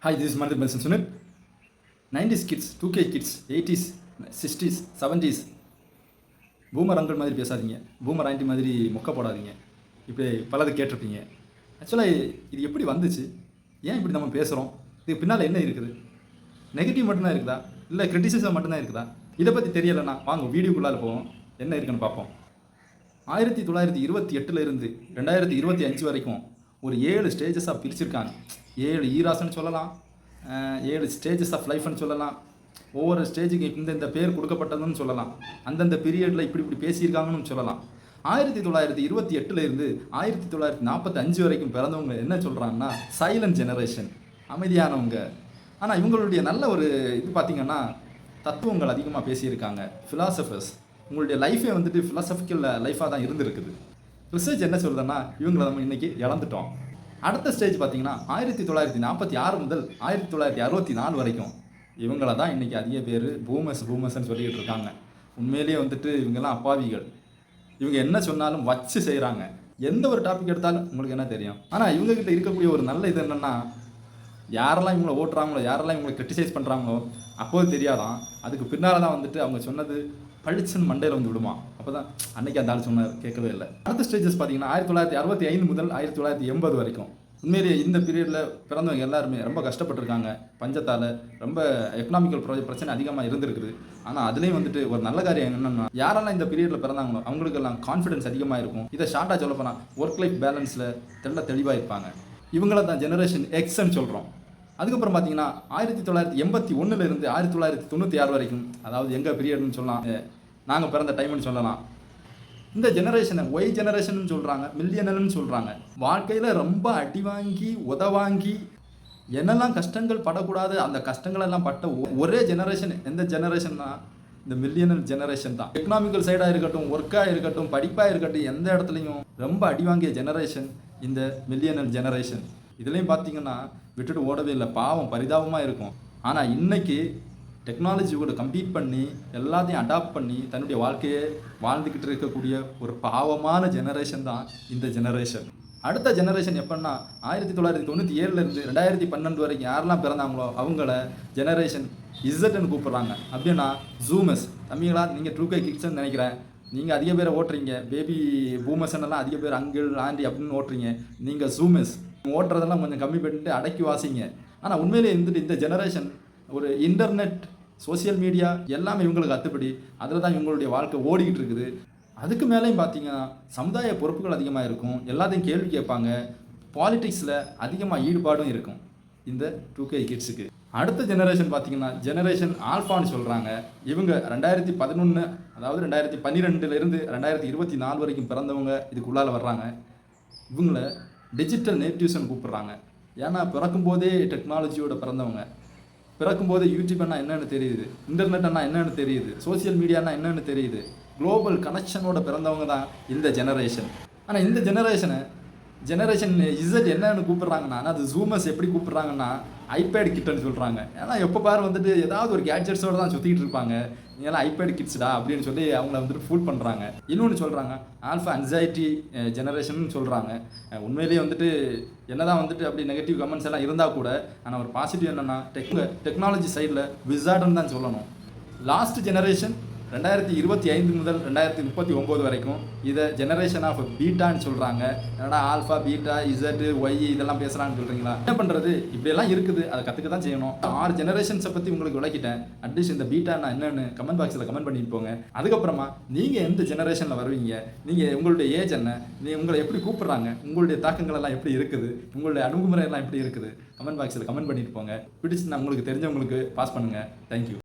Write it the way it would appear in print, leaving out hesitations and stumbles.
Hi, this is Mandir Benson Sunil. 90s kids, 2K kids, 80s, 60s, 70s boomer uncle மாதிரி பேசாதீங்க, boomer aunty மாதிரி மொக்க போடாதீங்க, இப்படி பலது கேட்டிருப்பீங்க. ஆக்சுவலாக இது எப்படி வந்துச்சு, ஏன் இப்படி நம்ம பேசுகிறோம், இதுக்கு பின்னால் என்ன இருக்குது, நெகட்டிவ் மட்டும்தான் இருக்குதா இல்லை கிரிட்டிசிசம் மட்டும்தான் இருக்குதா, இதை பற்றி தெரியலைன்னா வாங்க வீடியோக்குள்ளால் போவோம், என்ன இருக்குன்னு பார்ப்போம். 1928 இருந்து 2025 வரைக்கும் ஒரு 7 ஸ்டேஜஸாக பிரிச்சிருக்காங்க. 7 ஈராஸ்ன்னு சொல்லலாம், 7 ஸ்டேஜஸ் ஆஃப் லைஃப்னு சொல்லலாம். ஒவ்வொரு ஸ்டேஜுக்கு இந்த பேர் கொடுக்கப்பட்டதுன்னு சொல்லலாம். அந்தந்த பீரியடில் இப்படி பேசியிருக்காங்கன்னு சொல்லலாம். 1928 இருந்து 1945 வரைக்கும் பிறந்தவங்க என்ன சொல்கிறாங்கன்னா சைலண்ட் ஜெனரேஷன், அமைதியானவங்க. ஆனால் இவங்களுடைய நல்ல ஒரு இது பார்த்திங்கன்னா தத்துவங்கள் அதிகமாக பேசியிருக்காங்க. ஃபிலாசபர்ஸ், உங்களுடைய லைஃபே வந்துட்டு ஃபிலாசபிக்கல் லைஃபாக தான் இருந்திருக்குது. ரிசர்ச் என்ன சொல்லுதுன்னா இவங்களை நம்ம இன்றைக்கி இழந்துட்டோம். அடுத்த ஸ்டேஜ் பார்த்திங்கன்னா 1946 முதல் 1964 வரைக்கும் இவங்கள தான் இன்றைக்கி அதிக பேர் பூமர்ஸ்ன்னு சொல்லிக்கிட்டு இருக்காங்க. உண்மையிலேயே வந்துட்டு இவங்கெல்லாம் அப்பாவிகள். இவங்க என்ன சொன்னாலும் வச்சு செய்கிறாங்க. எந்த ஒரு டாபிக் எடுத்தாலும் உங்களுக்கு என்ன தெரியும். ஆனால் இவங்ககிட்ட இருக்கக்கூடிய ஒரு நல்ல இது என்னென்னா, யாரெல்லாம் இவங்களை ஓட்டுறாங்களோ, யாரெல்லாம் இவங்களை கிரிட்டிசைஸ் பண்ணுறாங்களோ அப்போது தெரியாதான், அதுக்கு பின்னால் தான் வந்துட்டு அவங்க சொன்னது பழிச்சுன்னு மண்டையில் வந்து விடுமா. அப்போ தான் அன்றைக்கி அந்த ஆள் சொன்னார், கேட்கவே இல்லை. அடுத்த ஸ்டேஜஸ் பார்த்தீங்கன்னா 1965 முதல் 1980 வரைக்கும் உண்மையிலேயே இந்த பீரியடில் பிறந்தவங்க எல்லாருமே ரொம்ப கஷ்டப்பட்டுருக்காங்க. பஞ்சத்தால் ரொம்ப எக்கனாமிக்கல் பிரச்சனை அதிகமாக இருந்திருக்குது. ஆனால் அதுலேயும் வந்துட்டு ஒரு நல்ல காரியம் என்னென்னா, யாரெல்லாம் இந்த பீரியடில் பிறந்தாங்களோ அவங்களுக்கெல்லாம் கான்ஃபிடன்ஸ் அதிகமாக இருக்கும். இதை ஷார்ட்டாக சொல்ல போனால் ஒர்க் லைஃப் பேலன்ஸில் தெளிவாக இருப்பாங்க. இவங்கள தான் ஜெனரேஷன் எக்ஸ்ன்னு சொல்கிறோம். அதுக்கப்புறம் பார்த்தீங்கன்னா 1981 இருந்து 1996 வரைக்கும், அதாவது எங்கள் பீரியட்னு சொல்லலாம், நாங்கள் பிறந்த டைம்னு சொல்லலாம். இந்த ஜெனரேஷனை ஒய் ஜெனரேஷன் சொல்கிறாங்க, மில்லியனல்னு சொல்கிறாங்க. வாழ்க்கையில் ரொம்ப அடி வாங்கி உதவாங்கி என்னெல்லாம் கஷ்டங்கள் படக்கூடாது அந்த கஷ்டங்களெல்லாம் பட்ட ஒரே ஜெனரேஷன் எந்த ஜெனரேஷன்னா இந்த மில்லியனல் ஜெனரேஷன் தான். எக்கனாமிக்கல் சைடாக இருக்கட்டும், ஒர்க்காக இருக்கட்டும், படிப்பாக இருக்கட்டும், எந்த இடத்துலையும் ரொம்ப அடி வாங்கிய ஜெனரேஷன் இந்த மில்லியனல் ஜெனரேஷன். இதுலேயும் பார்த்தீங்கன்னா விட்டுட்டு ஓடவே இல்லை, பாவம் பரிதாபமாக இருக்கும். ஆனால் இன்றைக்கி டெக்னாலஜி கூட கம்பீட் பண்ணி எல்லாத்தையும் அடாப்ட் பண்ணி தன்னுடைய வாழ்க்கையை வாழ்ந்துக்கிட்டு இருக்கக்கூடிய ஒரு பாவமான ஜெனரேஷன் தான் இந்த ஜெனரேஷன். அடுத்த ஜெனரேஷன் எப்படின்னா 1997 இருந்து 2012 வரைக்கும் யாரெல்லாம் பிறந்தாங்களோ அவங்கள ஜெனரேஷன் இசட்னு கூப்பிட்றாங்க. அப்படின்னா ஜூமர்ஸ். தம்பிங்களா, நீங்கள் 2K கிட்ஸ்ன்னு நினைக்கிறேன், நீங்கள் அதிக பேரை ஓட்டுறீங்க. பேபி பூமர்ஸ்ன்னெல்லாம் அதிக பேர் அங்கிள் ஆண்டி அப்படின்னு ஓட்டுறீங்க. நீங்கள் ஜூமர்ஸ் ஓட்டுறதெல்லாம் கொஞ்சம் கம்மி பண்ணிட்டு அடக்கி வாசிங்க. ஆனால் உண்மையிலே இருந்துட்டு இந்த ஜெனரேஷன் ஒரு இன்டர்நெட், சோசியல் மீடியா எல்லாமே இவங்களுக்கு அத்துப்படி, அதில் தான் இவங்களுடைய வாழ்க்கை ஓடிக்கிட்டு இருக்குது. அதுக்கு மேலேயும் பார்த்தீங்கன்னா சமுதாய பொறுப்புகள் அதிகமாக இருக்கும், எல்லாத்தையும் கேள்வி கேட்பாங்க, பாலிடிக்ஸில் அதிகமாக ஈடுபாடும் இருக்கும் இந்த 2K கிட்ஸுக்கு. அடுத்த ஜெனரேஷன் பார்த்தீங்கன்னா ஜெனரேஷன் ஆல்ஃபான்னு சொல்கிறாங்க. இவங்க 2011, அதாவது 2012 இருந்து 2024 வரைக்கும் பிறந்தவங்க இதுக்குள்ளால் வர்றாங்க. இவங்கள டிஜிட்டல் நேட்டிவ்ஸ்ன்னு கூப்பிட்றாங்க. ஏன்னா பிறக்கும்போதே டெக்னாலஜியோட பிறந்தவங்க. பிறக்கும்போது யூடியூப் என்ன என்னென்னு தெரியுது, இன்டர்நெட் என்ன என்னென்னு தெரியுது, சோசியல் மீடியானா என்னென்னு தெரியுது, குளோபல் கனெக்ஷனோட பிறந்தவங்க தான் இந்த ஜெனரேஷன். ஆனால் இந்த ஜெனரேஷன் இசட் என்னன்னு கூப்பிட்றாங்கன்னா, அது ஜூமர்ஸ் எப்படி கூப்பிட்றாங்கன்னா ஐபேட் கிட்னு சொல்கிறாங்க. ஏன்னா எப்போ பாரு வந்துட்டு ஏதாவது ஒரு கேட்ஜெட்ஸோடு தான் சுற்றிக்கிட்டு இருப்பாங்க. நீங்களாம் ஐபேட் கிட்ஸ்டா அப்படின்னு சொல்லி அவங்கள வந்துட்டு ஃபூல் பண்ணுறாங்க. இன்னொன்று சொல்கிறாங்க ஆல்ஃபா அன்சைட்டி ஜெனரேஷன் சொல்கிறாங்க. உண்மையிலேயே வந்துட்டு என்ன தான் வந்துட்டு அப்படி நெகட்டிவ் கமெண்ட்ஸ் எல்லாம் இருந்தால் கூட, ஆனால் ஒரு பாசிட்டிவ் என்னென்னா டெக்னாலஜி சைடில் விசார்டுன்னு தான் சொல்லணும். லாஸ்ட் ஜெனரேஷன் 2025 முதல் 2039 வரைக்கும் இதை ஜெனரேஷன் ஆஃப் பீட்டான்னு சொல்கிறாங்க. என்னடா ஆல்ஃபா, பீட்டா, இசட், ஒய் இதெல்லாம் பேசுகிறான்னு சொல்கிறீங்களா? என்ன பண்ணுறது, இப்படியெல்லாம் இருக்குது, அதை கற்றுக்க தான் செய்யணும். 6 ஜெனரேஷன்ஸை பற்றி உங்களுக்கு விளக்கிட்டேன். அட்லீஸ்ட் இந்த பீட்டா நான் என்னென்னு கமெண்ட் பாக்ஸில் கமெண்ட் பண்ணிட்டு போங்க. அதுக்கப்புறமா நீங்கள் எந்த ஜெனரேஷனில் வருவீங்க, நீங்கள் உங்களுடைய ஏஜ் என்ன, உங்களை எப்படி கூப்பிட்றாங்க, உங்களுடைய தாக்கங்கள் எல்லாம் எப்படி இருக்குது, உங்களுடைய அணுகுமுறை எல்லாம் எப்படி இருக்குது, கமெண்ட் பாக்ஸில் கமெண்ட் பண்ணிட்டு போங்க. பிடிச்சி நான் உங்களுக்கு தெரிஞ்சவங்களுக்கு பாஸ் பண்ணுங்கள். தேங்க்யூ.